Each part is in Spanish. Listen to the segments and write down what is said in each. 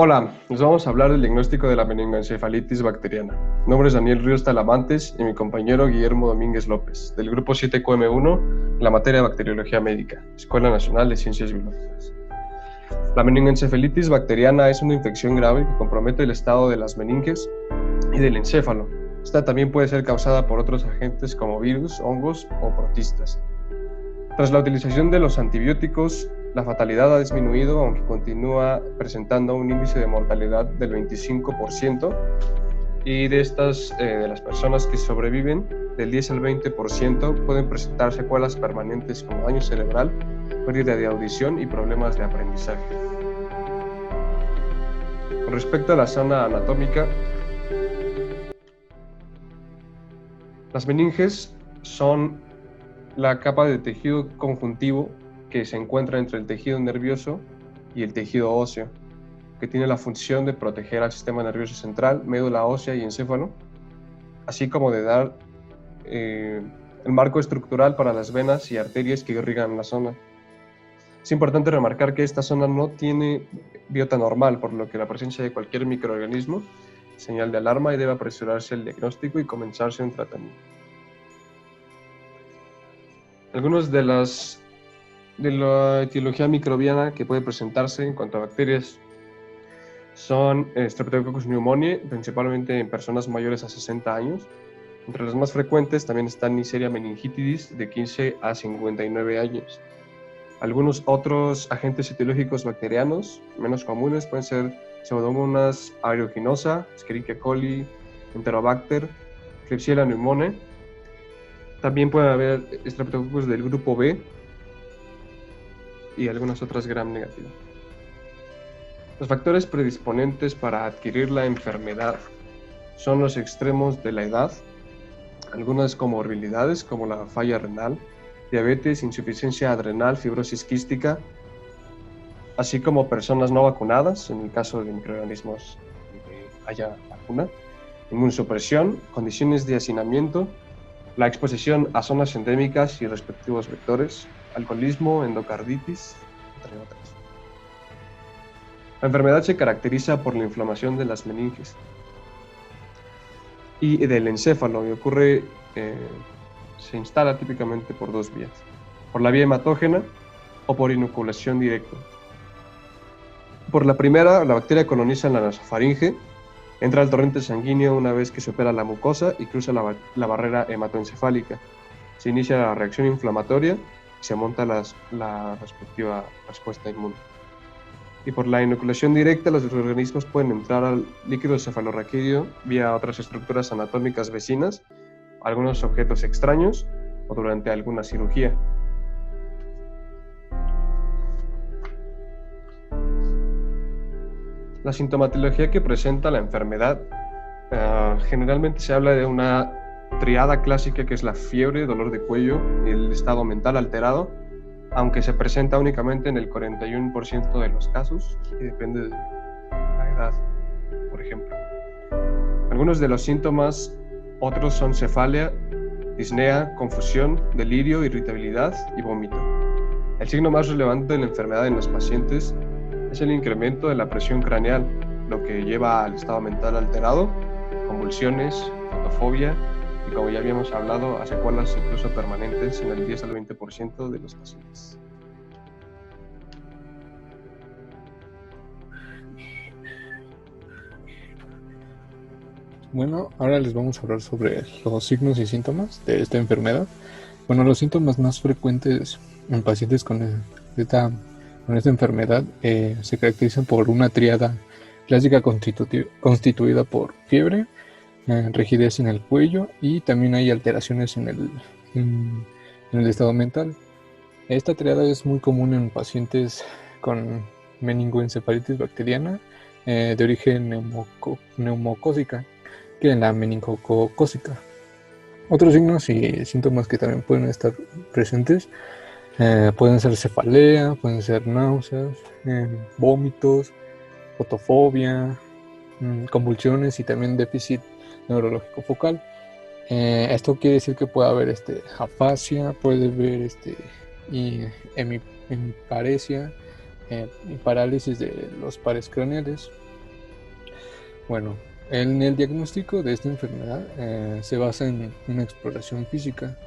Hola, les vamos a hablar del diagnóstico de la meningoencefalitis bacteriana. Mi nombre es Daniel Ríos Talamantes y mi compañero Guillermo Domínguez López, del grupo 7QM1, en la materia de bacteriología médica, Escuela Nacional de Ciencias Biológicas. La meningoencefalitis bacteriana es una infección grave que compromete el estado de las meninges y del encéfalo. Esta también puede ser causada por otros agentes como virus, hongos o protistas. Tras la utilización de los antibióticos, la fatalidad ha disminuido, aunque continúa presentando un índice de mortalidad del 25%, y de las personas que sobreviven, del 10 al 20% pueden presentar secuelas permanentes como daño cerebral, pérdida de audición y problemas de aprendizaje. Con respecto a la zona anatómica, las meninges son la capa de tejido conjuntivo que se encuentra entre el tejido nervioso y el tejido óseo, que tiene la función de proteger al sistema nervioso central, médula ósea y encéfalo, así como de dar el marco estructural para las venas y arterias que irrigan la zona. Es importante remarcar que esta zona no tiene biota normal, por lo que la presencia de cualquier microorganismo es señal de alarma y debe apresurarse el diagnóstico y comenzarse un tratamiento. Algunos de la etiología microbiana que puede presentarse en cuanto a bacterias son Streptococcus pneumoniae, principalmente en personas mayores a 60 años. Entre las más frecuentes también están Neisseria meningitidis de 15 a 59 años. Algunos otros agentes etiológicos bacterianos menos comunes pueden ser Pseudomonas aeruginosa, Escherichia coli, Enterobacter, Klebsiella pneumoniae. También puede haber Streptococcus del grupo B y algunas otras gram negativas. Los factores predisponentes para adquirir la enfermedad son los extremos de la edad, algunas comorbilidades como la falla renal, diabetes, insuficiencia adrenal, fibrosis quística, así como personas no vacunadas, en el caso de microorganismos que haya vacuna, inmunosupresión, condiciones de hacinamiento, la exposición a zonas endémicas y respectivos vectores, alcoholismo, endocarditis, entre otras. La enfermedad se caracteriza por la inflamación de las meninges y del encéfalo y se instala típicamente por dos vías, por la vía hematógena o por inoculación directa. Por la primera, la bacteria coloniza en la nasofaringe, entra al torrente sanguíneo una vez que supera la mucosa y cruza la barrera hematoencefálica. Se inicia la reacción inflamatoria y se monta la respectiva respuesta inmune. Y por la inoculación directa, los organismos pueden entrar al líquido cefalorraquídeo vía otras estructuras anatómicas vecinas, algunos objetos extraños o durante alguna cirugía. La sintomatología que presenta la enfermedad generalmente se habla de una triada clásica que es la fiebre, dolor de cuello y el estado mental alterado, aunque se presenta únicamente en el 41% de los casos y depende de la edad, por ejemplo. Algunos de los síntomas otros son cefalea, disnea, confusión, delirio, irritabilidad y vómito. El signo más relevante de la enfermedad en los pacientes es el incremento de la presión craneal, lo que lleva al estado mental alterado, convulsiones, fotofobia y, como ya habíamos hablado, a secuelas incluso permanentes en el 10 al 20% de los pacientes. Bueno, ahora les vamos a hablar sobre los signos y síntomas de esta enfermedad. Bueno, los síntomas más frecuentes en pacientes con esta enfermedad se caracterizan por una tríada clásica constituida por fiebre, rigidez en el cuello y también hay alteraciones en el estado mental. Esta triada es muy común en pacientes con meningoencefalitis bacteriana de origen neumocócica que en la meningocócica. Otros signos y síntomas que también pueden estar presentes pueden ser cefalea, pueden ser náuseas, vómitos, fotofobia, convulsiones y también déficit neurológico focal. Esto quiere decir que puede haber afasia, puede haber hemiparesia y parálisis de los pares craneales. Bueno, en el diagnóstico de esta enfermedad se basa en una exploración física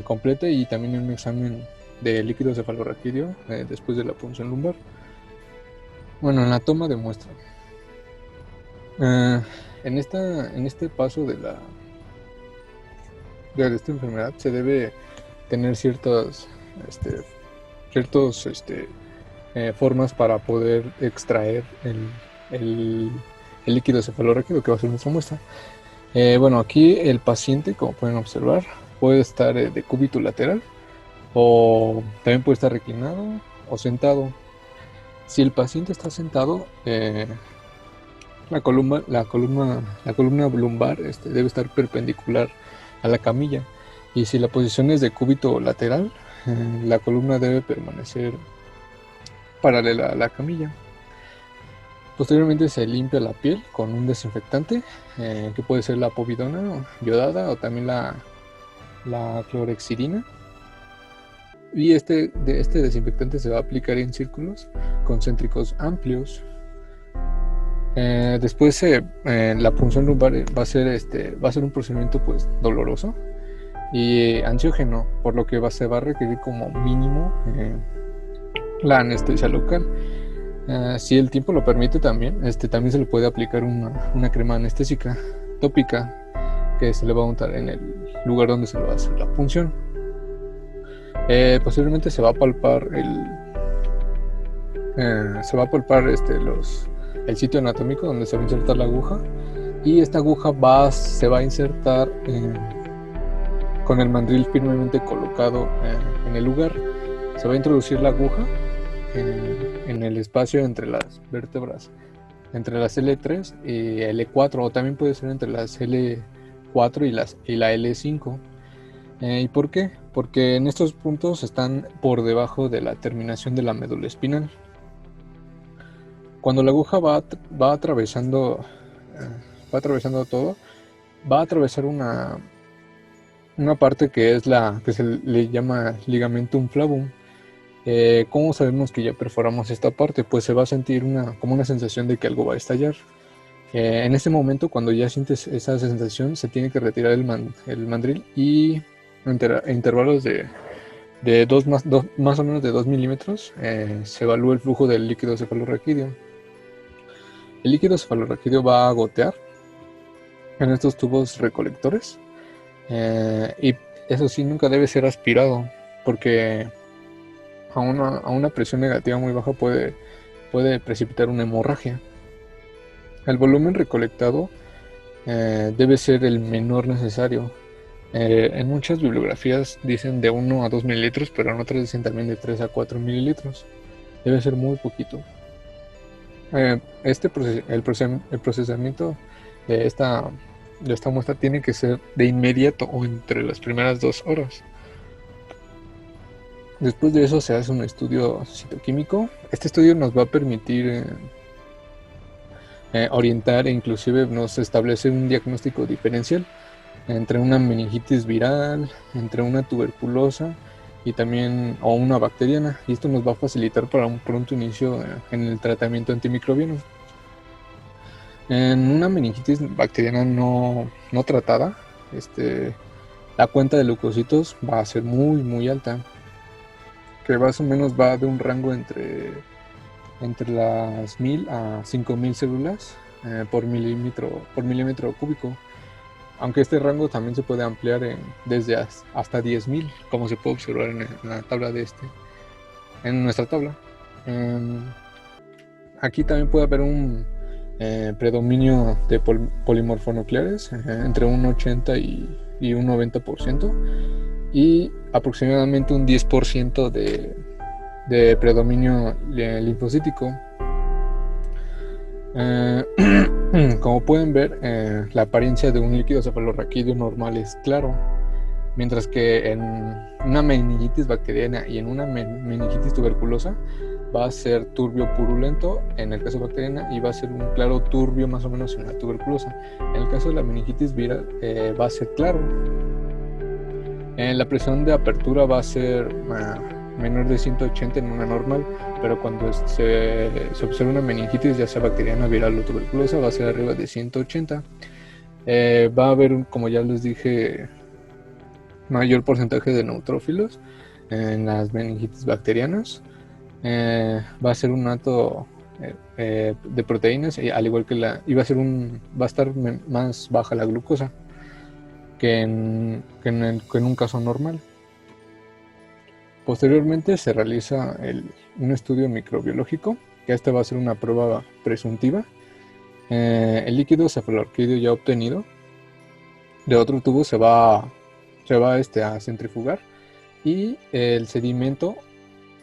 completa y también en un examen de líquido cefalorraquídeo después de la punción lumbar. Bueno, en la toma de muestra. En este paso de esta enfermedad se debe tener ciertas formas para poder extraer el líquido cefalorraquídeo que va a ser nuestra muestra. Bueno, aquí el paciente, como pueden observar, puede estar de cúbito lateral o también puede estar reclinado o sentado. Si el paciente está sentado, la columna lumbar debe estar perpendicular a la camilla, y si la posición es de cúbito lateral, la columna debe permanecer paralela a la camilla. Posteriormente se limpia la piel con un desinfectante, que puede ser la povidona yodada o también la clorhexidina. Y este desinfectante se va a aplicar en círculos concéntricos amplios. Después la punción lumbar va a ser un procedimiento pues doloroso y ansiógeno, por lo que se va a requerir como mínimo la anestesia local. Si el tiempo lo permite también se le puede aplicar una crema anestésica tópica que se le va a untar en el lugar donde se le va a hacer la punción. Posteriormente se va a palpar el sitio anatómico donde se va a insertar la aguja, y esta aguja se va a insertar con el mandril firmemente colocado en el lugar. Se va a introducir la aguja en el espacio entre las vértebras, entre las L3 y L4, o también puede ser entre las L4 y la L5. ¿Y por qué? Porque en estos puntos están por debajo de la terminación de la médula espinal. Cuando la aguja va atravesando todo, va a atravesar una parte que se le llama ligamentum flavum. ¿Cómo sabemos que ya perforamos esta parte? Pues se va a sentir como una sensación de que algo va a estallar. En ese momento, cuando ya sientes esa sensación, se tiene que retirar el mandril, y en intervalos de más o menos de 2 milímetros se evalúa el flujo del líquido cefalorraquídeo. El líquido cefalorraquídeo va a gotear en estos tubos recolectores, y eso sí, nunca debe ser aspirado, porque a una presión negativa muy baja puede precipitar una hemorragia. El volumen recolectado debe ser el menor necesario. En muchas bibliografías dicen de 1 a 2 mililitros, pero en otras dicen también de 3 a 4 mililitros. Debe ser muy poquito. El procesamiento de esta muestra tiene que ser de inmediato o entre las primeras 2 horas. Después de eso se hace un estudio citoquímico. Este estudio nos va a permitir orientar, e inclusive nos establece un diagnóstico diferencial entre una meningitis viral, entre una tuberculosa y también o una bacteriana, y esto nos va a facilitar para un pronto inicio en el tratamiento antimicrobiano. En una meningitis bacteriana no tratada, la cuenta de leucocitos va a ser muy muy alta, que más o menos va de un rango entre las 1000 a 5000 células por milímetro cúbico, aunque este rango también se puede ampliar desde hasta 10.000, como se puede observar en la tabla en nuestra tabla. Aquí también puede haber un predominio de polimorfonucleares entre un 80 y un 90%, y aproximadamente un 10% de predominio linfocítico. Como pueden ver, la apariencia de un líquido cefalorraquídeo normal es claro, mientras que en una meningitis bacteriana y en una meningitis tuberculosa va a ser turbio purulento en el caso bacteriana, y va a ser un claro turbio más o menos en la tuberculosa. En el caso de la meningitis viral va a ser claro. La presión de apertura va a ser menor de 180 en una normal, pero cuando se observa una meningitis, ya sea bacteriana, viral o tuberculosa, va a ser arriba de 180. Va a haber, como ya les dije, mayor porcentaje de neutrófilos en las meningitis bacterianas. Va a ser un alto de proteínas, al igual que va a estar más baja la glucosa que en un caso normal. Posteriormente se realiza un estudio microbiológico, que esta va a ser una prueba presuntiva. El líquido cefalorraquídeo ya obtenido de otro tubo se va a centrifugar, y el sedimento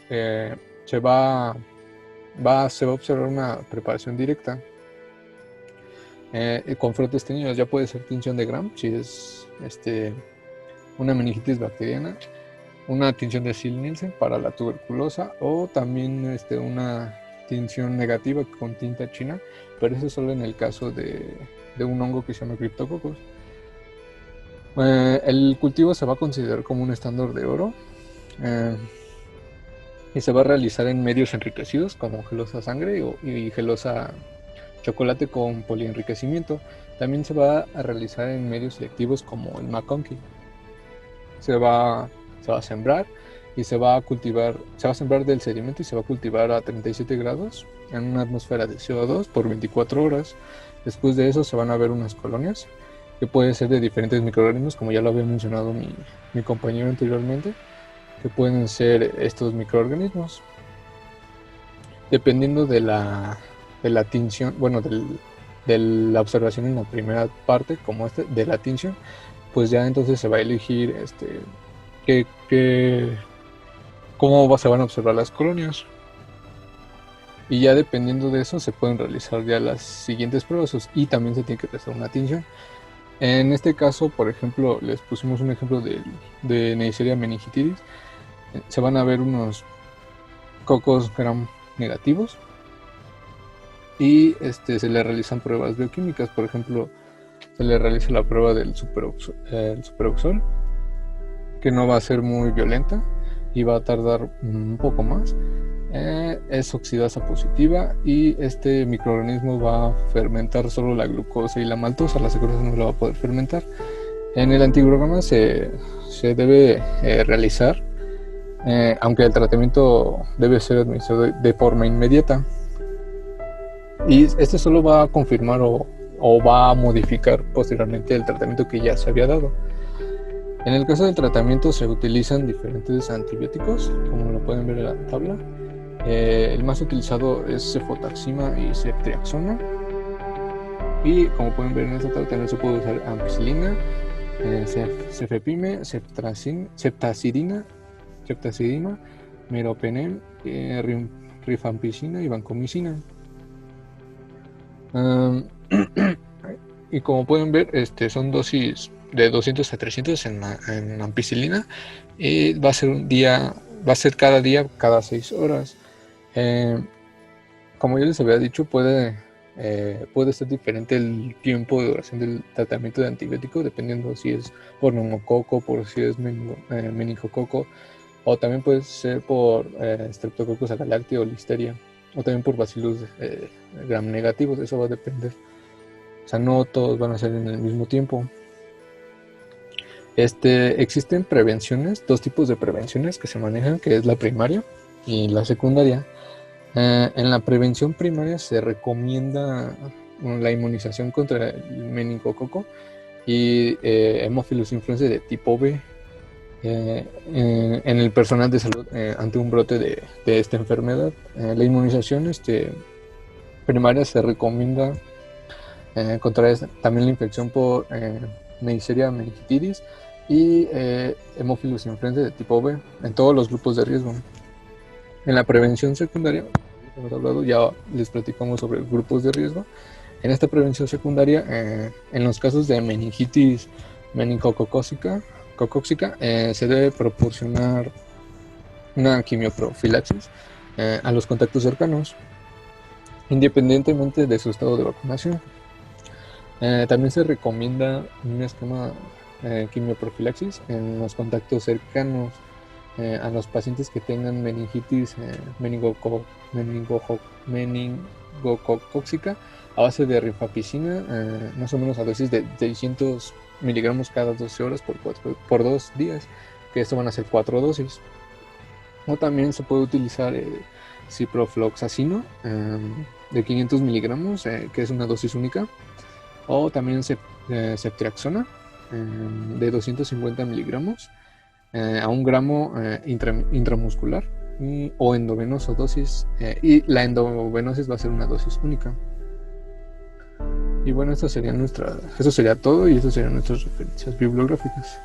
se va a observar una preparación directa con frotes teñidos. Ya puede ser tinción de Gram si es una meningitis bacteriana, una tinción de Ziehl-Neelsen para la tuberculosa, o también una tinción negativa con tinta china, pero eso solo en el caso de un hongo que se llama Cryptococcus. El cultivo se va a considerar como un estándar de oro, y se va a realizar en medios enriquecidos como gelosa sangre y gelosa chocolate con polienriquecimiento. También se va a realizar en medios selectivos como el McConkey. Se va a sembrar y se va a sembrar del sedimento y se va a cultivar a 37 grados en una atmósfera de CO2 por 24 horas. Después de eso se van a ver unas colonias que pueden ser de diferentes microorganismos, como ya lo había mencionado mi compañero anteriormente, que pueden ser estos microorganismos. Dependiendo de la tinción, bueno, de la observación en la primera parte, como de la tinción, pues ya entonces se va a elegir cómo se van a observar las colonias. Y ya dependiendo de eso se pueden realizar ya las siguientes pruebas, y también se tiene que realizar una tinción. En este caso, por ejemplo, les pusimos un ejemplo de Neisseria meningitidis. Se van a ver unos cocos gram negativos y se le realizan pruebas bioquímicas. Por ejemplo, se le realiza la prueba del superoxol, que no va a ser muy violenta y va a tardar un poco más. Es oxidasa positiva, y este microorganismo va a fermentar solo la glucosa y la maltosa. La sacarosa no la va a poder fermentar. En el antigrograma se debe realizar, aunque el tratamiento debe ser administrado de forma inmediata, y este solo va a confirmar o va a modificar posteriormente el tratamiento que ya se había dado. En el caso del tratamiento se utilizan diferentes antibióticos, como lo pueden ver en la tabla. El más utilizado es cefotaxima y ceftriaxona, y como pueden ver en esta tabla también se puede usar ampicilina, cefepime, ceftazidina, meropenem, rifampicina y vancomicina. Y como pueden ver, son dosis de 200 a 300 en ampicilina, y va a ser cada día, cada 6 horas. Como yo les había dicho, puede ser diferente el tiempo de duración del tratamiento de antibiótico, dependiendo si es por neumococo, por si es meningococo, o también puede ser por Streptococcus agalactiae o Listeria, o también por Bacillus gram negativos. Eso va a depender. O sea, no todos van a ser en el mismo tiempo. Existen prevenciones, 2 tipos de prevenciones que se manejan, que es la primaria y la secundaria. En la prevención primaria se recomienda la inmunización contra el meningococo y Haemophilus influenzae de tipo B en el personal de salud ante un brote de esta enfermedad. La inmunización primaria se recomienda contra también la infección por Neisseria meningitidis y Haemophilus influenzae de tipo B en todos los grupos de riesgo. En la prevención secundaria, hemos hablado, ya les platicamos sobre grupos de riesgo. En esta prevención secundaria, en los casos de meningitis meningococócica, se debe proporcionar una quimioprofilaxis a los contactos cercanos, independientemente de su estado de vacunación. También se recomienda un esquema quimioprofilaxis en los contactos cercanos a los pacientes que tengan meningitis meningocócica a base de rifampicina, más o menos a dosis de 600 miligramos cada 12 horas por 2 días, que esto van a ser 4 dosis. O también se puede utilizar ciprofloxacino de 500 miligramos, que es una dosis única, o también ceftriaxona de 250 miligramos a 1 gramo intramuscular o endovenoso dosis, y la endovenosis va a ser una dosis única. Y bueno, eso sería todo, y estas serían nuestras referencias bibliográficas.